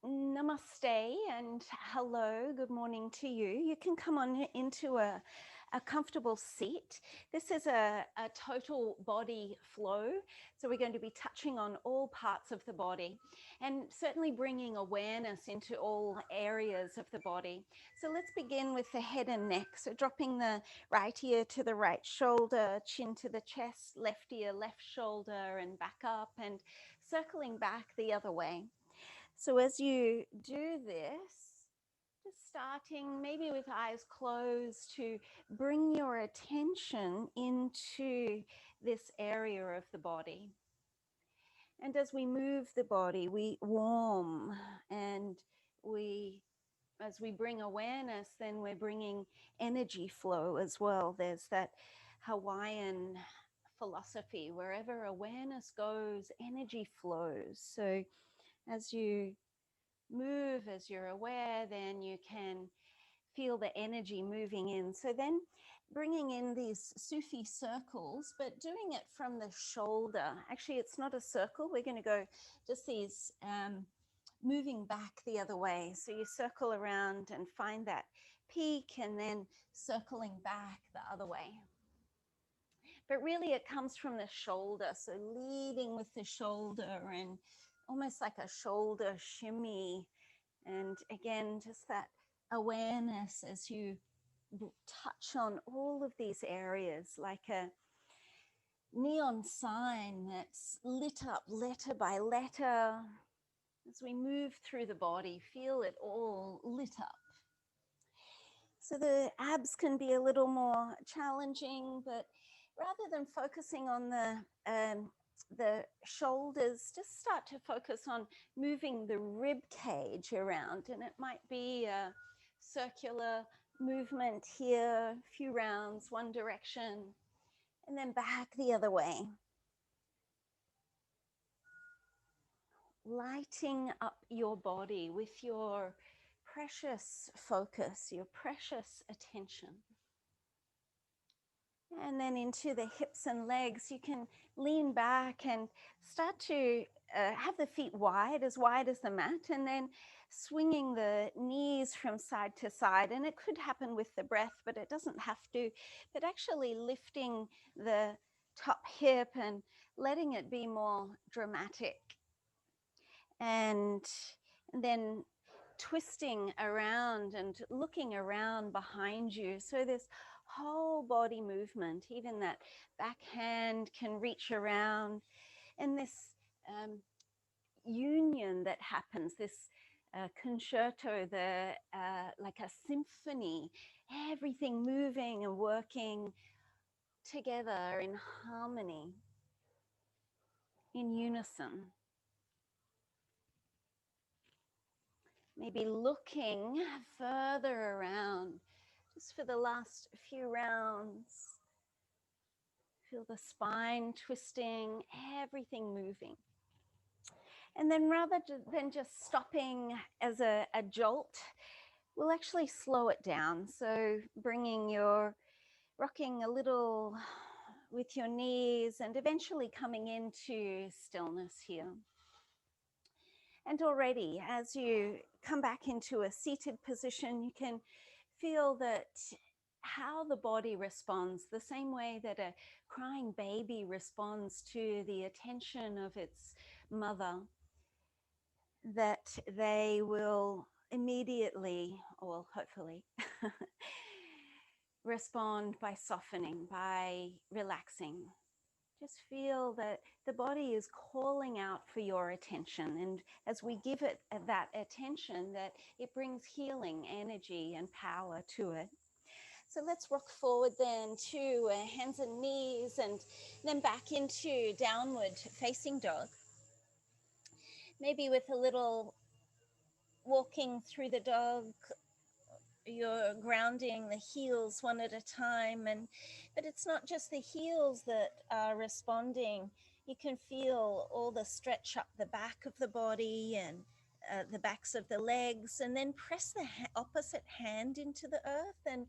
Namaste and hello, good morning to you. You can come on into a comfortable seat. This is a total body flow. So we're going to be touching on all parts of the body and certainly bringing awareness into all areas of the body. So let's begin with the head and neck. So dropping the right ear to the right shoulder, chin to the chest, left ear, left shoulder, and back up, and circling back the other way. So as you do this, just starting maybe with eyes closed to bring your attention into this area of the body. And as we move the body, we warm, and as we bring awareness, then we're bringing energy flow as well. There's that Hawaiian philosophy, wherever awareness goes, energy flows. So as you move, as you're aware, then you can feel the energy moving in. So then bringing in these Sufi circles, but doing it from the shoulder. Actually, it's not a circle. We're going to go just these moving back the other way. So you circle around and find that peak, and then circling back the other way. But really it comes from the shoulder. So leading with the shoulder and almost like a shoulder shimmy. And again, just that awareness as you touch on all of these areas, like a neon sign that's lit up letter by letter. As we move through the body, feel it all lit up. So the abs can be a little more challenging, but rather than focusing on the shoulders, just start to focus on moving the rib cage around. And it might be a circular movement here, a few rounds, one direction, and then back the other way. Lighting up your body with your precious focus, your precious attention. And then into the hips and legs, you can lean back and start to have the feet wide as the mat, and then swinging the knees from side to side. And it could happen with the breath, but it doesn't have to. But actually lifting the top hip and letting it be more dramatic. And then twisting around and looking around behind you. So this whole body movement, even that back hand can reach around, and this union that happens, this concerto, like a symphony, everything moving and working together in harmony, in unison. Maybe looking further around, just for the last few rounds. Feel the spine twisting, everything moving. And then rather than just stopping as a jolt, we'll actually slow it down. So rocking a little with your knees and eventually coming into stillness here. And already, as you come back into a seated position, you can feel that how the body responds, the same way that a crying baby responds to the attention of its mother, that they will immediately, or hopefully, respond by softening, by relaxing. Just feel that the body is calling out for your attention. And as we give it that attention, that it brings healing, energy, and power to it. So let's rock forward then to hands and knees, and then back into downward facing dog. Maybe with a little walking through the dog, you're grounding the heels one at a time, but it's not just the heels that are responding. You can feel all the stretch up the back of the body and the backs of the legs, and then press the opposite hand into the earth and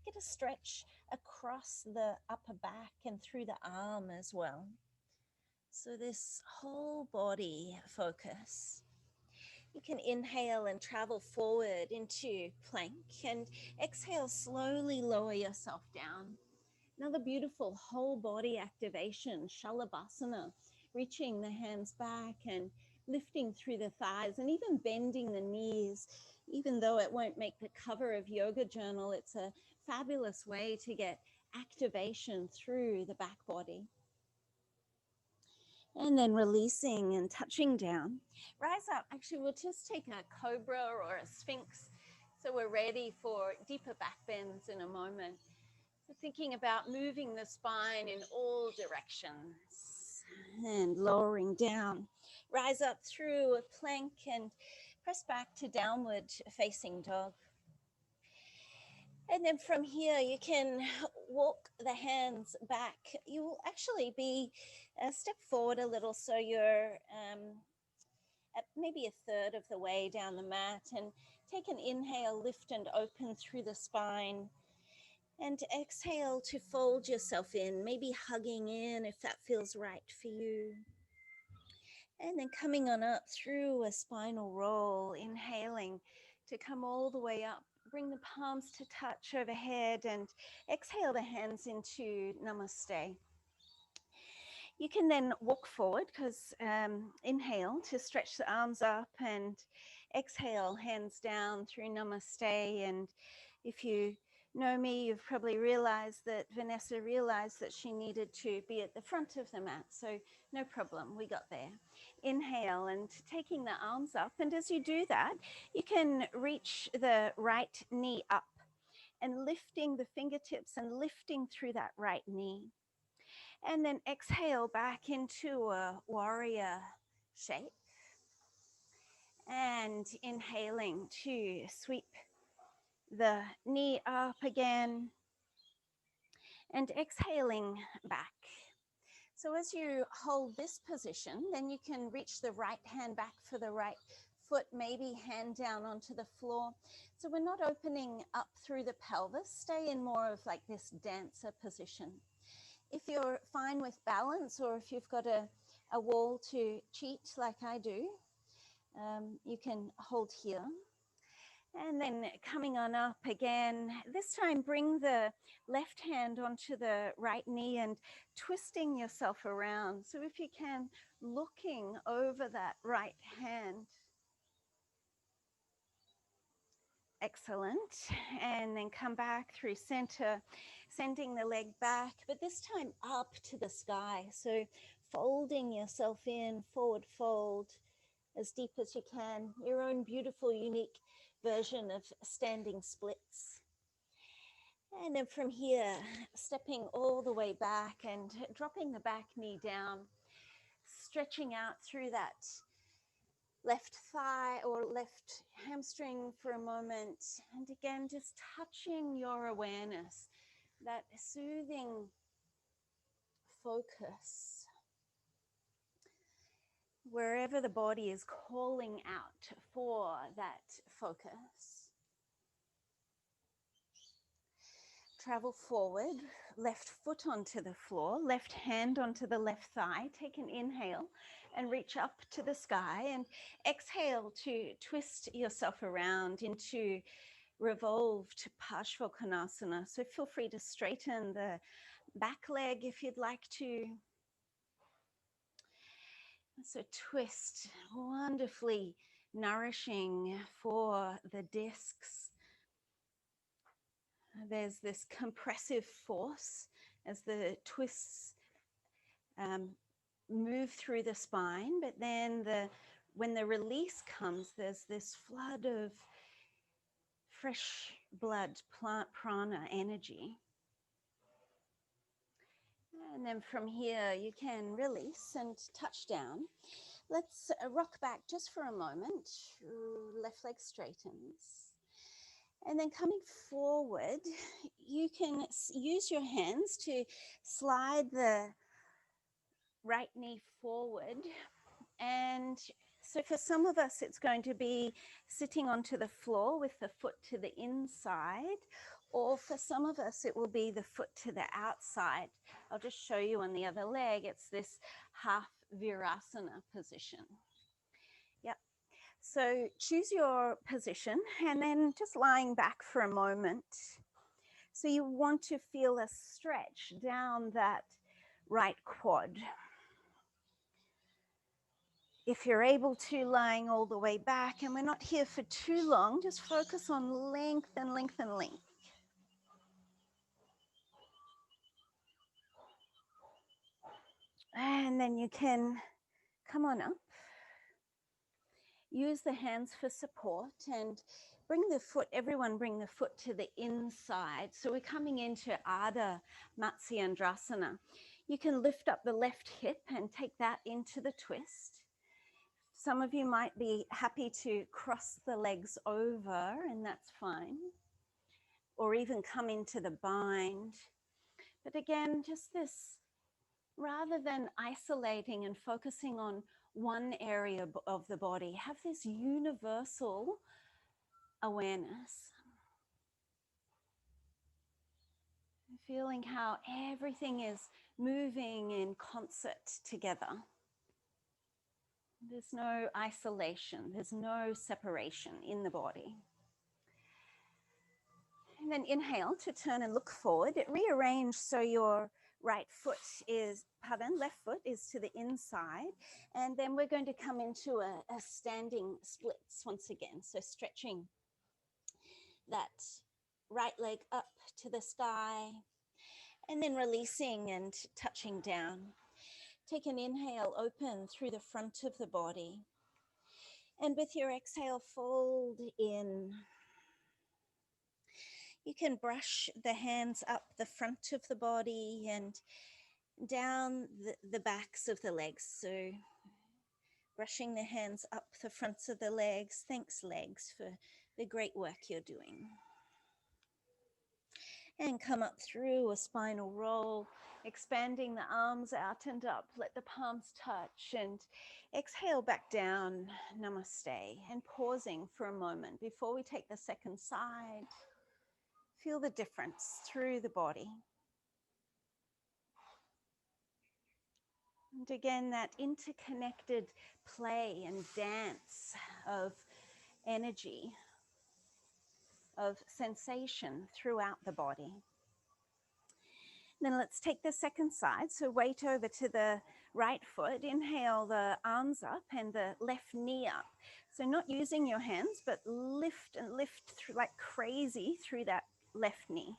get a stretch across the upper back and through the arm as well. So this whole body focus. You can inhale and travel forward into plank and exhale, slowly lower yourself down. Another beautiful whole body activation, Shalabhasana, reaching the hands back and lifting through the thighs and even bending the knees. Even though it won't make the cover of Yoga Journal, it's a fabulous way to get activation through the back body. And then releasing and touching down. Rise up. Actually, we'll just take a cobra or a sphinx. So we're ready for deeper back bends in a moment. So thinking about moving the spine in all directions and lowering down. Rise up through a plank and press back to downward facing dog. And then from here, you can walk the hands back. You will actually be step forward a little, so you're at maybe a third of the way down the mat, and take an inhale, lift and open through the spine. And exhale to fold yourself in, maybe hugging in if that feels right for you. And then coming on up through a spinal roll, inhaling to come all the way up. Bring the palms to touch overhead and exhale the hands into Namaste. You can then walk forward, because inhale to stretch the arms up and exhale, hands down through Namaste. And if you know me, you've probably realized that Vanessa realized that she needed to be at the front of the mat. So no problem, we got there. Inhale and taking the arms up. And as you do that, you can reach the right knee up and lifting the fingertips and lifting through that right knee. And then exhale back into a warrior shape. And inhaling to sweep the knee up again. And exhaling back. So as you hold this position, then you can reach the right hand back for the right foot, maybe hand down onto the floor. So we're not opening up through the pelvis. Stay in more of like this dancer position. If you're fine with balance, or if you've got a wall to cheat like I do, you can hold here. And then coming on up again, this time bring the left hand onto the right knee and twisting yourself around. So if you can, looking over that right hand. Excellent. And then come back through center, sending the leg back, but this time up to the sky. So folding yourself in, forward fold, as deep as you can, your own beautiful, unique version of standing splits. And then from here, stepping all the way back and dropping the back knee down, stretching out through that left thigh or left hamstring for a moment. And again, just touching your awareness, that soothing focus. Wherever the body is calling out for that focus. Travel forward, left foot onto the floor, left hand onto the left thigh. Take an inhale and reach up to the sky, and exhale to twist yourself around into revolved Parshvakonasana. So feel free to straighten the back leg if you'd like to. So twist, wonderfully nourishing for the discs. There's this compressive force as the twists move through the spine, but then when the release comes, there's this flood of fresh blood, plant prana energy. And then from here, you can release and touch down. Let's rock back just for a moment. Left leg straightens. And then coming forward, you can use your hands to slide the right knee forward. And so for some of us, it's going to be sitting onto the floor with the foot to the inside, or for some of us, it will be the foot to the outside. I'll just show you on the other leg. It's this half virasana position. Yep. So choose your position and then just lying back for a moment. So you want to feel a stretch down that right quad. If you're able to, lying all the way back, and we're not here for too long, just focus on length and length and length. And then you can come on up. Use the hands for support and bring the foot, everyone bring the foot to the inside. So we're coming into Ardha Matsyendrasana. You can lift up the left hip and take that into the twist. Some of you might be happy to cross the legs over, and that's fine. Or even come into the bind. But again, just this, rather than isolating and focusing on one area of the body, have this universal awareness. Feeling how everything is moving in concert together. There's no isolation, there's no separation in the body. And then inhale to turn and look forward. Rearrange so your left foot is to the inside. And then we're going to come into a standing splits once again. So stretching that right leg up to the sky and then releasing and touching down. Take an inhale, open through the front of the body. And with your exhale, fold in. You can brush the hands up the front of the body and down the backs of the legs. So brushing the hands up the fronts of the legs. Thanks, legs, for the great work you're doing. And come up through a spinal roll, expanding the arms out and up. Let the palms touch and exhale back down, namaste, and pausing for a moment before we take the second side. Feel the difference through the body. And again, that interconnected play and dance of energy, of sensation throughout the body. Then let's take the second side. So weight over to the right foot. Inhale the arms up and the left knee up. So not using your hands, but lift and lift through like crazy through that left knee.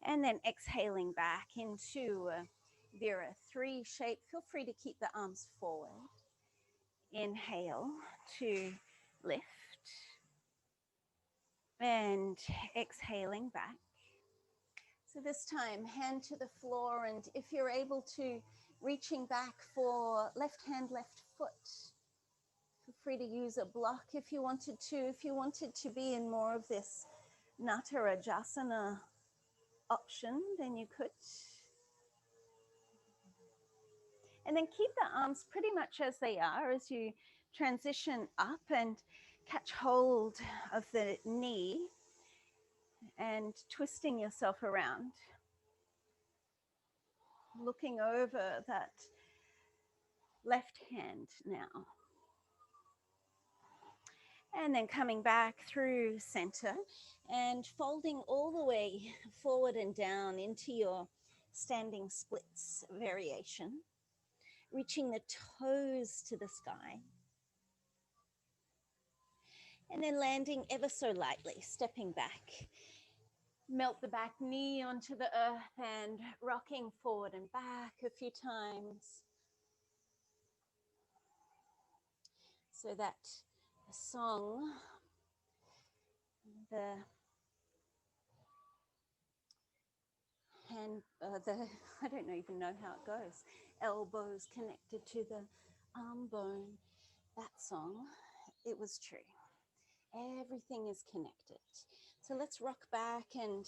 And then exhaling back into a Vira 3 shape. Feel free to keep the arms forward. Inhale to lift. And exhaling back. So this time, hand to the floor, and if you're able to, reaching back for left hand, left foot. Feel free to use a block if you wanted to. If you wanted to be in more of this Natarajasana option, then you could. And then keep the arms pretty much as they are as you transition up and catch hold of the knee and twisting yourself around. Looking over that left hand now. And then coming back through center and folding all the way forward and down into your standing splits variation. Reaching the toes to the sky. And then landing ever so lightly, stepping back. Melt the back knee onto the earth and rocking forward and back a few times. So that song, the hand, I don't even know how it goes. Elbows connected to the arm bone. That song, it was true. Everything is connected. So let's rock back and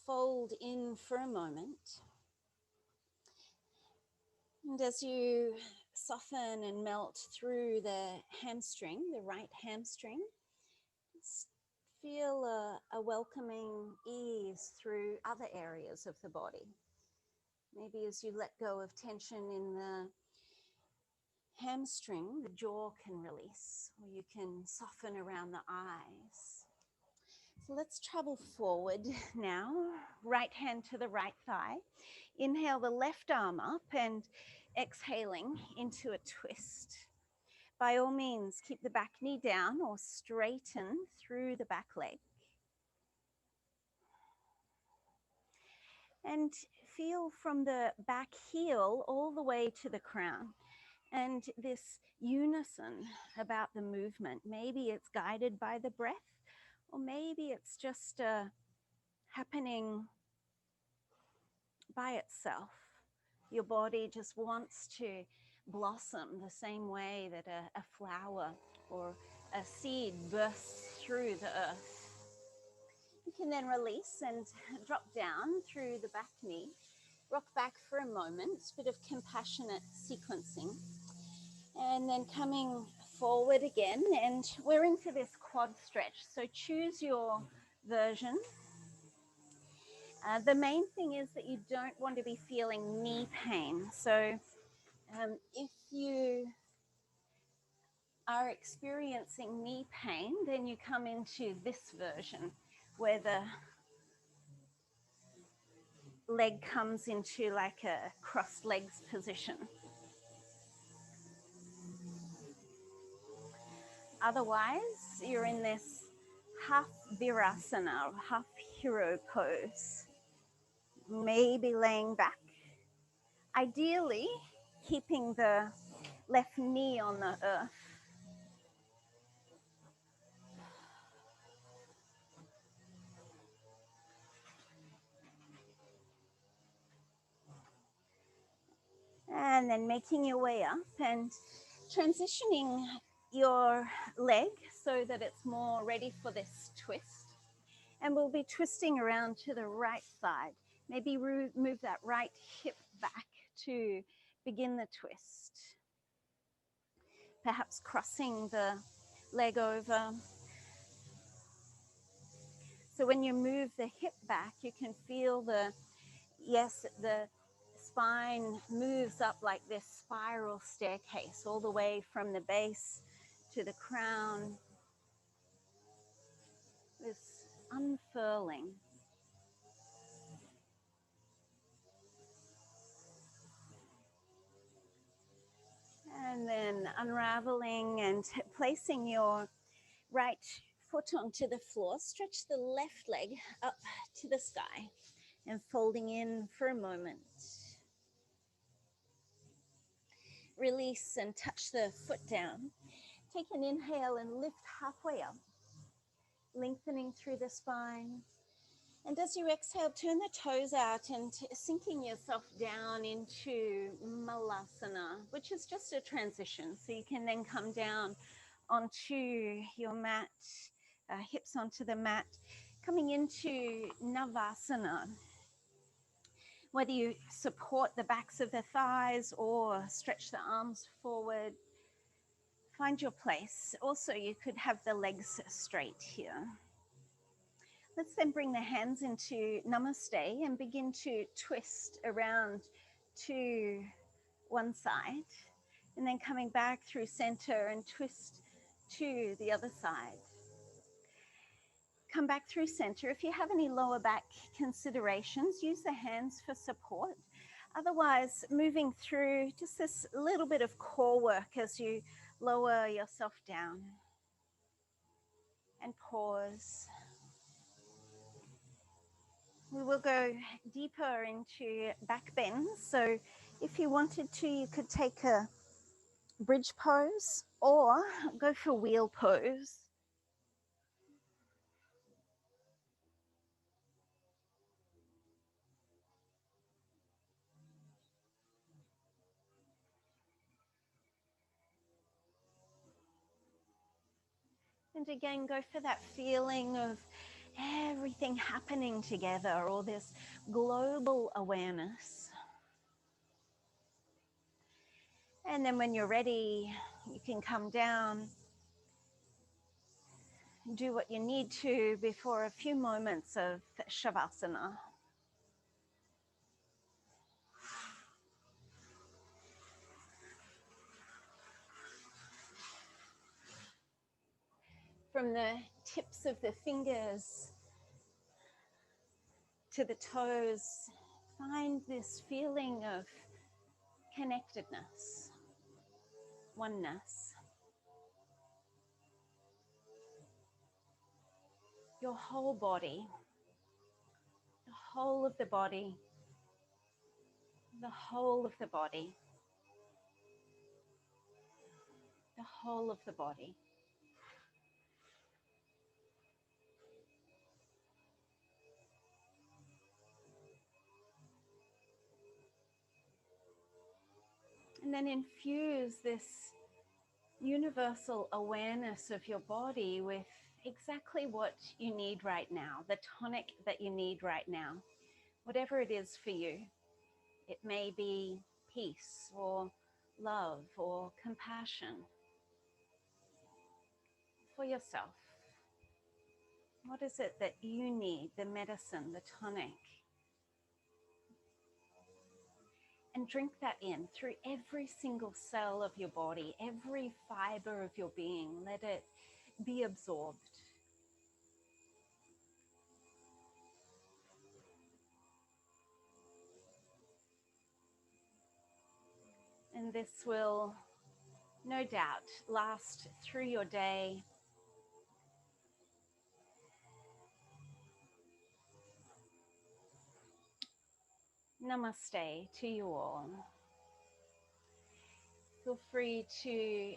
fold in for a moment. And as you soften and melt through the hamstring, the right hamstring, just feel a welcoming ease through other areas of the body. Maybe as you let go of tension in the hamstring, the jaw can release, or you can soften around the eyes. So let's travel forward now, right hand to the right thigh. Inhale the left arm up and exhaling into a twist. By all means, keep the back knee down or straighten through the back leg. And feel from the back heel all the way to the crown. And this unison about the movement. Maybe it's guided by the breath, or maybe it's just happening by itself. Your body just wants to blossom the same way that a flower or a seed bursts through the earth. You can then release and drop down through the back knee. Rock back for a moment, bit of compassionate sequencing. And then coming forward again, and we're into this quad stretch. So choose your version. The main thing is that you don't want to be feeling knee pain. So if you are experiencing knee pain, then you come into this version where the leg comes into like a crossed legs position. Otherwise, you're in this half virasana, or half hero pose. Maybe laying back. Ideally, keeping the left knee on the earth. And then making your way up and transitioning your leg so that it's more ready for this twist. And we'll be twisting around to the right side. Maybe move that right hip back to begin the twist. Perhaps crossing the leg over. So when you move the hip back, you can feel the spine moves up like this spiral staircase all the way from the base to the crown. This unfurling. And then unraveling and placing your right foot onto the floor. Stretch the left leg up to the sky and folding in for a moment. Release and touch the foot down. Take an inhale and lift halfway up, lengthening through the spine. And as you exhale, turn the toes out and sinking yourself down into Malasana, which is just a transition. So you can then come down onto your mat, hips onto the mat, coming into Navasana. Whether you support the backs of the thighs or stretch the arms forward, find your place. Also, you could have the legs straight here. Let's then bring the hands into Namaste and begin to twist around to one side, and then coming back through center and twist to the other side. Come back through center. If you have any lower back considerations, use the hands for support. Otherwise, moving through just this little bit of core work as you lower yourself down. And pause. We will go deeper into back bends. So if you wanted to, you could take a bridge pose or go for wheel pose. And again, go for that feeling of everything happening together, or this global awareness. And then when you're ready, you can come down, do what you need to before a few moments of Shavasana. From the tips of the fingers to the toes, find this feeling of connectedness, oneness. Your whole body, the whole of the body, the whole of the body, the whole of the body. And then infuse this universal awareness of your body with exactly what you need right now, the tonic that you need right now, whatever it is for you. It may be peace or love or compassion for yourself. What is it that you need, the medicine, the tonic? And drink that in through every single cell of your body, every fiber of your being. Let it be absorbed. And this will, no doubt, last through your day. Namaste to you all. Feel free to